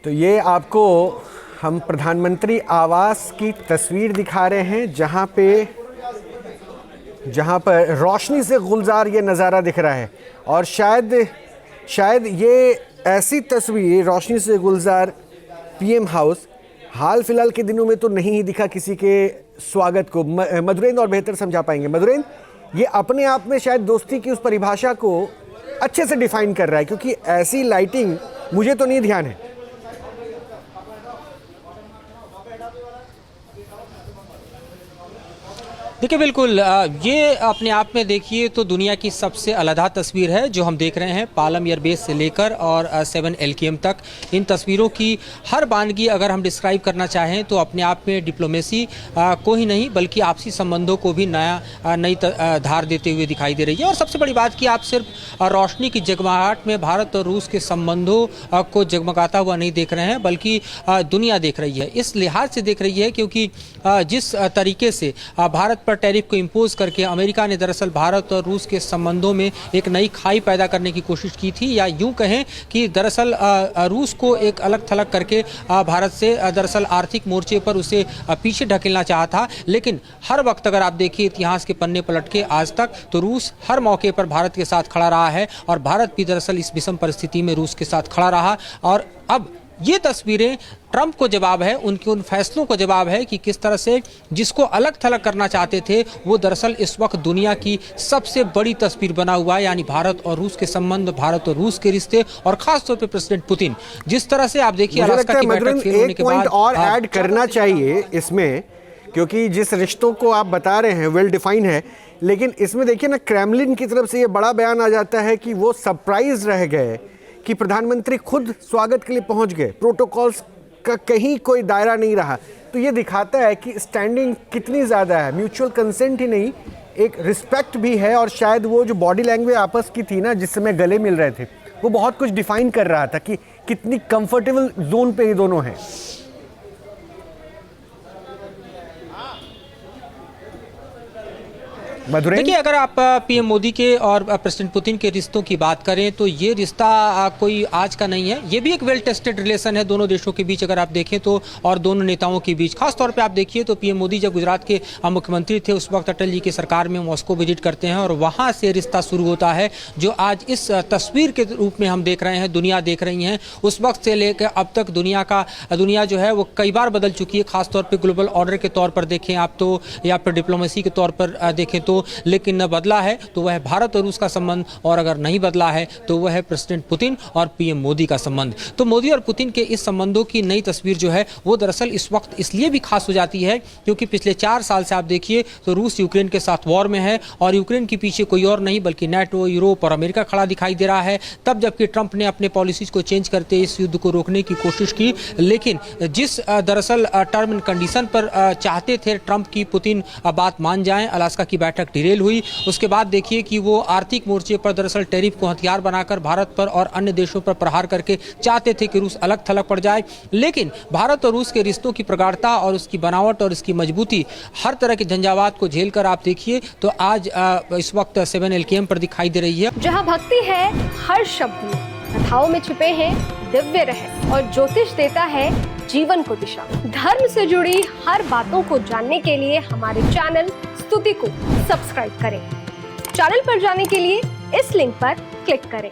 तो ये आपको हम प्रधानमंत्री आवास की तस्वीर दिखा रहे हैं, जहाँ पर रोशनी से गुलजार ये नज़ारा दिख रहा है। और शायद ये ऐसी तस्वीर रोशनी से गुलजार पीएम हाउस हाल फिलहाल के दिनों में तो नहीं ही दिखा किसी के स्वागत को। मधुरेंद्र और बेहतर समझा पाएंगे। मधुरेंद्र, ये अपने आप में शायद दोस्ती की उस परिभाषा को अच्छे से डिफाइन कर रहा है, क्योंकि ऐसी लाइटिंग मुझे तो नहीं ध्यान है। देखिए बिल्कुल, ये अपने आप में देखिए तो दुनिया की सबसे अलग तस्वीर है जो हम देख रहे हैं। पालम एयरबेस से लेकर और 7 LKM तक इन तस्वीरों की हर वानगी अगर हम डिस्क्राइब करना चाहें तो अपने आप में डिप्लोमेसी को ही नहीं बल्कि आपसी संबंधों को भी नई धार देते हुए दिखाई दे रही है। और सबसे बड़ी बात कि आप सिर्फ रोशनी की जगमगाहट में भारत और रूस के संबंधों को जगमगाता हुआ नहीं देख रहे हैं, बल्कि दुनिया देख रही है। इस लिहाज से देख रही है क्योंकि जिस तरीके से भारत पर टैरिफ को इंपोज करके अमेरिका ने दरअसल भारत और रूस के संबंधों में एक नई खाई पैदा करने की कोशिश की थी, या यूं कहें कि दरअसल रूस को एक अलग थलग करके भारत से दरअसल आर्थिक मोर्चे पर उसे पीछे ढकेलना चाहा था। लेकिन हर वक्त अगर आप देखिए इतिहास के पन्ने पलट के आज तक, तो रूस हर मौके पर भारत के साथ खड़ा रहा है और भारत भी दरअसल इस विषम परिस्थिति में रूस के साथ खड़ा रहा। और अब ये तस्वीरें ट्रंप को जवाब है, उनके उन फैसलों को जवाब है कि किस तरह से जिसको अलग थलग करना चाहते थे वो दरअसल इस वक्त दुनिया की सबसे बड़ी तस्वीर बना हुआ है, यानी भारत और रूस के संबंध, भारत और रूस के रिश्ते, और खास तौर पे प्रेसिडेंट पुतिन। जिस तरह से आप देखिए अलास्का की बैठक फेल होने के बाद और ऐड करना चाहिए इसमें, क्योंकि जिस रिश्तों को आप बता रहे हैं वेल डिफाइन है, लेकिन इसमें देखिए ना क्रेमलिन की तरफ से ये बड़ा बयान आ जाता है कि वो सरप्राइज रह गए कि प्रधानमंत्री खुद स्वागत के लिए पहुंच गए, प्रोटोकॉल्स का कहीं कोई दायरा नहीं रहा। तो ये दिखाता है कि स्टैंडिंग कितनी ज़्यादा है, म्यूचुअल कंसेंट ही नहीं, एक रिस्पेक्ट भी है। और शायद वो जो बॉडी लैंग्वेज आपस की थी ना, जिस समय गले मिल रहे थे, वो बहुत कुछ डिफाइन कर रहा था कि कितनी कंफर्टेबल जोन पे ये दोनों हैं। देखिए अगर आप पीएम मोदी के और प्रेसिडेंट पुतिन के रिश्तों की बात करें तो ये रिश्ता कोई आज का नहीं है, ये भी एक वेल टेस्टेड रिलेशन है दोनों देशों के बीच अगर आप देखें तो, और दोनों नेताओं के बीच। खास तौर पे आप देखिए तो पीएम मोदी जब गुजरात के मुख्यमंत्री थे उस वक्त अटल जी की सरकार में मॉस्को विजिट करते हैं और वहाँ से रिश्ता शुरू होता है जो आज इस तस्वीर के रूप में हम देख रहे हैं, दुनिया देख रही हैं। उस वक्त से लेकर अब तक दुनिया जो है वो कई बार बदल चुकी है, खासतौर पर ग्लोबल ऑर्डर के तौर पर देखें आप तो, या फिर डिप्लोमेसी के तौर पर देखें तो। लेकिन न बदला है तो वह भारत और रूस का संबंध, और अगर नहीं बदला है तो वह है प्रेसिडेंट पुतिन और पीएम मोदी का संबंध। तो मोदी और पुतिन के इस संबंधों की नई तस्वीर जो है वो दरअसल इस वक्त इसलिए भी खास हो जाती है क्योंकि पिछले 4 साल से आप देखिए तो रूस यूक्रेन के साथ वॉर में है और यूक्रेन के पीछे कोई और नहीं बल्कि नेटो, यूरोप और अमेरिका खड़ा दिखाई दे रहा है। तब जबकि ट्रंप ने अपने पॉलिसीज को चेंज करते इस युद्ध को रोकने की कोशिश की, लेकिन जिस दरअसल टर्म एंड कंडीशन पर चाहते थे ट्रंप की पुतिन बात मान जाएं, अलास्का की बैठक डिरेल हुई। उसके बाद देखिए कि वो आर्थिक मोर्चे पर दरअसल टैरिफ को हथियार बनाकर भारत पर और अन्य देशों पर प्रहार करके चाहते थे कि रूस अलग थलग पड़ जाए। लेकिन भारत और रूस के रिश्तों की प्रगाढ़ता और उसकी बनावट और इसकी मजबूती हर तरह के झंझावात को झेलकर आप देखिए तो आज इस वक्त 7 LKM पर दिखाई दे रही है। जहाँ भक्ति है हर शब्द में, कथाओं में छुपे हैं दिव्य रहस्य और ज्योतिष देता है जीवन को दिशा। धर्म से जुड़ी हर बातों को जानने के लिए हमारे चैनल स्तुति को सब्सक्राइब करें। चैनल पर जाने के लिए इस लिंक पर क्लिक करें।